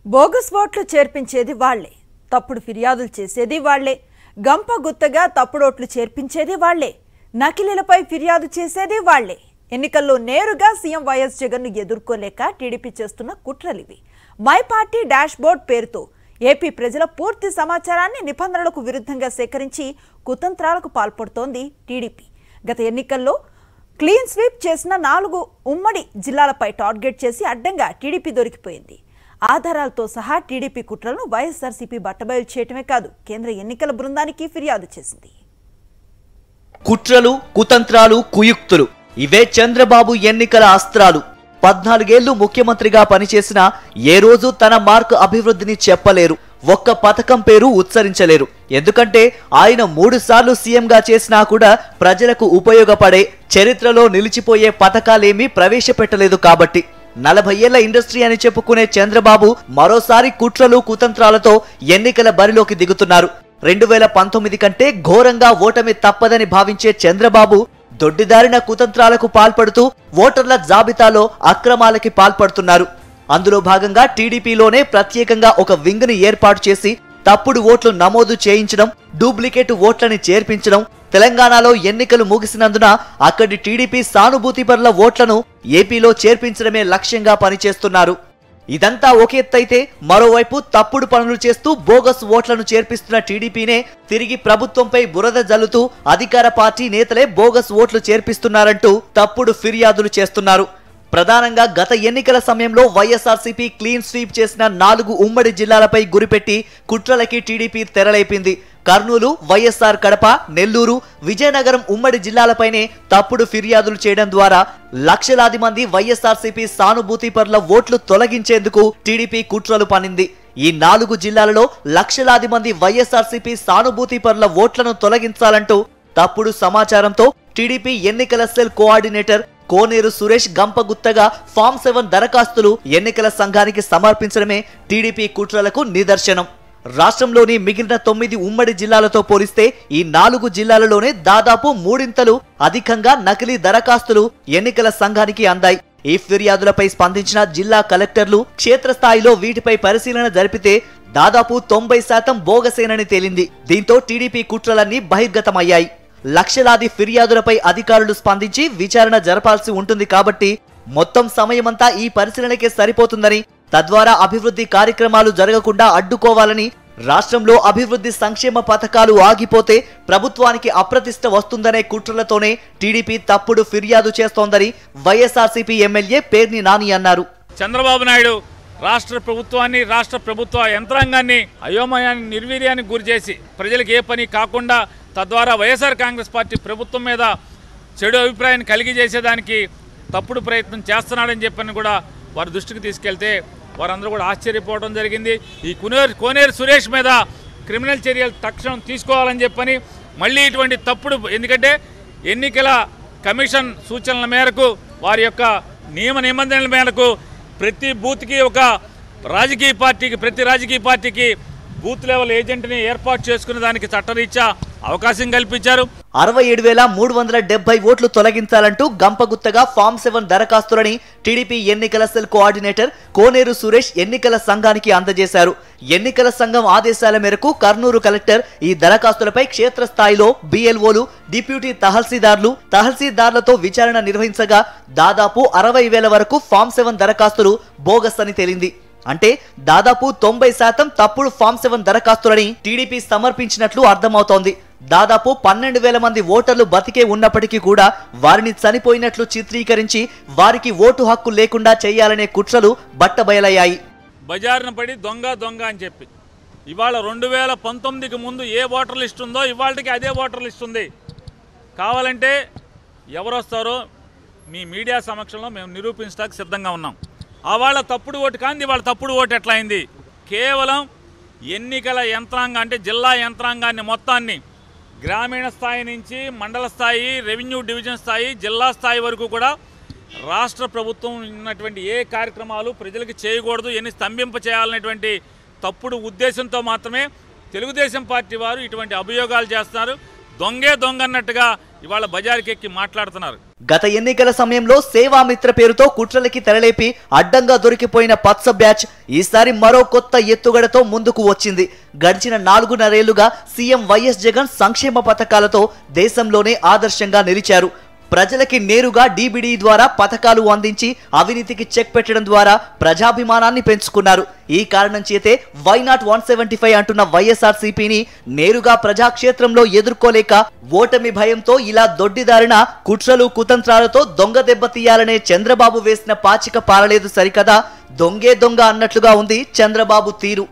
Bogus ఓట్లు చేర్పించేది వాళ్లే, తప్పుడు ఫిర్యాదులు చేసేది వాళ్లే, గంప గుత్తగా తప్పుడోట్లు చేర్పించేది వాళ్లే, నకిలీలపై ఫిర్యాదు చేసేది వాళ్లే. ఎన్నికల్లో నేరుగా సీఎం వైఎస్ జగన్ను ఎదుర్కోలేక టీడీపీ చేస్తున్న కుట్రలివి. మై పార్టీ డాష్ బోర్డ్ పేరుతో ఏపీ ప్రజల పూర్తి సమాచారాన్ని నిబంధనలకు విరుద్ధంగా సేకరించి కుతంత్రాలకు పాల్పడుతోంది టీడీపీ. గత ఎన్నికల్లో క్లీన్ స్వీప్ చేసిన 4 ఉమ్మడి జిల్లాలపై టార్గెట్ చేసి అడ్డంగా టీడీపీ దొరికిపోయింది. ఆధారాలతో సహా టీడీపీ కుట్రలను వైఎస్ఆర్సీపీ బట్టబయలు చేయటమే కాదు, కేంద్ర ఎన్నికల బృందానికి ఫిర్యాదు చేసింది. కుట్రలు, కుతంత్రాలు, కుయుక్తులు ఇవే చంద్రబాబు ఎన్నికల అస్త్రాలు. 14 ఏళ్లు ముఖ్యమంత్రిగా పనిచేసిన ఏ రోజు తన మార్క్ అభివృద్ధిని చెప్పలేరు, ఒక్క పథకం పేరు ఉచ్చరించలేరు. ఎందుకంటే ఆయన 3 సార్లు సీఎంగా చేసినా కూడా ప్రజలకు ఉపయోగపడే, చరిత్రలో నిలిచిపోయే పథకాలేమీ ప్రవేశపెట్టలేదు కాబట్టి. 40 ఏళ్ల ఇండస్ట్రీ అని చెప్పుకునే చంద్రబాబు మరోసారి కుట్రలు, కుతంత్రాలతో ఎన్నికల బరిలోకి దిగుతున్నారు. 2019 కంటే ఘోరంగా ఓటమి తప్పదని భావించే చంద్రబాబు దొడ్డిదారిన కుతంత్రాలకు పాల్పడుతూ ఓటర్ల జాబితాలో అక్రమాలకి పాల్పడుతున్నారు. అందులో భాగంగా టీడీపీలోనే ప్రత్యేకంగా ఒక వింగ్ని ఏర్పాటు చేసి తప్పుడు ఓట్లు నమోదు చేయించడం, డూప్లికేట్ ఓట్లని చేర్పించడం, తెలంగాణలో ఎన్నికలు ముగిసినందున అక్కడి టీడీపీ సానుభూతిపరుల ఓట్లను ఏపీలో చేర్పించడమే లక్ష్యంగా పనిచేస్తున్నారు. ఇదంతా ఒక ఎత్తైతే మరోవైపు తప్పుడు పనులు చేస్తూ బోగస్ ఓట్లను చేర్పిస్తున్న టీడీపీనే తిరిగి ప్రభుత్వంపై బురద జల్లుతూ అధికార పార్టీ నేతలే బోగస్ ఓట్లు చేర్పిస్తున్నారంటూ తప్పుడు ఫిర్యాదులు చేస్తున్నారు. ప్రధానంగా గత ఎన్నికల సమయంలో వైఎస్ఆర్సీపీ క్లీన్ స్వీప్ చేసిన 4 ఉమ్మడి జిల్లాలపై గురిపెట్టి కుట్రలకి టీడీపీ తెరలేపింది. కర్నూలు, వైఎస్ఆర్ కడప, నెల్లూరు, విజయనగరం ఉమ్మడి జిల్లాలపైనే తప్పుడు ఫిర్యాదులు చేయడం ద్వారా లక్షలాది మంది వైఎస్ఆర్సీపీ సానుభూతిపరుల ఓట్లు తొలగించేందుకు టీడీపీ కుట్రలు పన్నింది. ఈ 4 జిల్లాలలో లక్షలాది మంది వైఎస్ఆర్సీపీ సానుభూతిపరుల ఓట్లను తొలగించాలంటూ తప్పుడు సమాచారంతో టీడీపీ ఎన్నికల సెల్ కోఆర్డినేటర్ కోనేరు సురేష్ గంపగుత్తగా ఫామ్ 7 దరఖాస్తులు ఎన్నికల సంఘానికి సమర్పించడమే టీడీపీ కుట్రలకు నిదర్శనం. రాష్ట్రంలోని మిగిలిన 9 ఉమ్మడి జిల్లాలతో పోలిస్తే ఈ 4 జిల్లాలలోనే దాదాపు 3 అధికంగా నకిలీ దరఖాస్తులు ఎన్నికల సంఘానికి అందాయి. ఈ ఫిర్యాదులపై స్పందించిన జిల్లా కలెక్టర్లు క్షేత్రస్థాయిలో వీటిపై పరిశీలన జరిపితే దాదాపు 90% బోగసేనని తేలింది. దీంతో టీడీపీ కుట్రలన్నీ బహిర్గతమయ్యాయి. లక్షలాది ఫిర్యాదులపై అధికారులు స్పందించి విచారణ జరపాల్సి ఉంటుంది కాబట్టి మొత్తం సమయమంతా ఈ పరిశీలనకే సరిపోతుందని, తద్వారా అభివృద్ధి కార్యక్రమాలు జరగకుండా అడ్డుకోవాలని, రాష్ట్రంలో అభివృద్ధి సంక్షేమ పథకాలు ఆగిపోతే ప్రభుత్వానికి అప్రతిష్ట వస్తుందనే కుట్రలతోనే టీడీపీ తప్పుడు ఫిర్యాదు చేస్తోందని వైఎస్ఆర్సీపీ ఎమ్మెల్యే పేర్ని నాని అన్నారు. చంద్రబాబు నాయుడు రాష్ట్ర ప్రభుత్వాన్ని, రాష్ట్ర ప్రభుత్వ యంత్రాంగాన్ని అయోమయాన్ని, నిర్వీర్యానికి గురిచేసి ప్రజలకు ఏ పని కాకుండా తద్వారా వైఎస్ఆర్ కాంగ్రెస్ పార్టీ ప్రభుత్వం మీద చెడు అభిప్రాయాన్ని కలిగి చేసేదానికి తప్పుడు ప్రయత్నం చేస్తున్నాడని చెప్పని కూడా వారి దృష్టికి తీసుకెళ్తే వారందరూ కూడా ఆశ్చర్యపోవడం జరిగింది. ఈ కోనేరు సురేష్ మీద క్రిమినల్ చర్యలు తక్షణం తీసుకోవాలని చెప్పని మళ్ళీ ఇటువంటి తప్పుడు, ఎందుకంటే ఎన్నికల కమిషన్ సూచనల మేరకు వారి యొక్క నియమ నిబంధనల మేరకు ప్రతి బూత్కి ఒక రాజకీయ పార్టీకి, ప్రతి రాజకీయ పార్టీకి బూత్ లెవెల్ ఏజెంట్ని ఏర్పాటు చేసుకునే దానికి చట్టరీత్యా అవకాశం కల్పించారు. 67,370 ఓట్లు తొలగించాలంటూ గంపగుత్తగా ఫామ్ 7 దరఖాస్తులని టీడీపీ ఎన్నికల సెల్ కోఆర్డినేటర్ కోనేరు సురేష్ ఎన్నికల సంఘానికి అందజేశారు. ఎన్నికల సంఘం ఆదేశాల మేరకు కర్నూలు కలెక్టర్ ఈ దరఖాస్తులపై క్షేత్రస్థాయిలో BLOలు, డిప్యూటీ తహసీల్దార్లతో విచారణ నిర్వహించగా దాదాపు 60,000 వరకు ఫామ్ 7 దరఖాస్తులు బోగస్ అని తేలింది. అంటే దాదాపు 90% తప్పుడు ఫామ్ 7 దరఖాస్తులని టీడీపీ సమర్పించినట్లు అర్థమవుతోంది. దాదాపు 12,000 మంది ఓటర్లు బతికే ఉన్నప్పటికీ కూడా వారిని చనిపోయినట్లు చిత్రీకరించి వారికి ఓటు హక్కు లేకుండా చేయాలనే కుట్రలు బట్టబయలయ్యాయి. బజారున పడి దొంగ అని చెప్పి ఇవాళ 2019కి ముందు ఏ ఓటర్ లిస్ట్ ఉందో ఇవాళకి అదే ఓటర్ లిస్ట్ ఉంది. కావాలంటే ఎవరు వస్తారో మీ మీడియా సమక్షంలో మేము నిరూపించడానికి సిద్ధంగా ఉన్నాం. ఆ వాళ్ళ తప్పుడు ఓటు కాంది, వాళ్ళ తప్పుడు ఓటు ఎట్లా అయింది? కేవలం ఎన్నికల యంత్రాంగం, అంటే జిల్లా యంత్రాంగాన్ని మొత్తాన్ని గ్రామీణ స్థాయి నుంచి మండల స్థాయి, రెవెన్యూ డివిజన్ స్థాయి, జిల్లా స్థాయి వరకు కూడా రాష్ట్ర ప్రభుత్వం ఉన్నటువంటి ఏ కార్యక్రమాలు ప్రజలకు చేయకూడదు, ఎన్ని స్తంభింప చేయాలనేటువంటి తప్పుడు ఉద్దేశంతో మాత్రమే తెలుగుదేశం పార్టీ వారు ఇటువంటి అభియోగాలు చేస్తున్నారు. దొంగ అన్నట్టుగా ఇవాళ బజారుకెక్కి మాట్లాడుతున్నారు. గత ఎన్నికల సమయంలో సేవామిత్ర పేరుతో కుట్రలకి తెరలేపి అడ్డంగా దొరికిపోయిన పచ్చ బ్యాచ్ ఈసారి మరో కొత్త ఎత్తుగడతో ముందుకు వచ్చింది. గడిచిన 4.5 ఏళ్లుగా సీఎం వైఎస్ జగన్ సంక్షేమ పథకాలతో దేశంలోనే ఆదర్శంగా నిలిచారు. ప్రజలకి నేరుగా డీబీడీ ద్వారా పథకాలు అందించి అవినీతికి చెక్ పెట్టడం ద్వారా ప్రజాభిమానాన్ని పెంచుకున్నారు. ఈ కారణం చేతే వై నాట్ 175 అంటున్న వైఎస్ఆర్సీపీని నేరుగా ప్రజాక్షేత్రంలో ఎదుర్కోలేక ఓటమి భయంతో ఇలా దొడ్డిదారిన కుట్రలు కుతంత్రాలతో దొంగ దెబ్బ తీయాలనే చంద్రబాబు వేసిన పాచిక పారలేదు సరికదా. దొంగే దొంగ అన్నట్లుగా ఉంది చంద్రబాబు తీరు.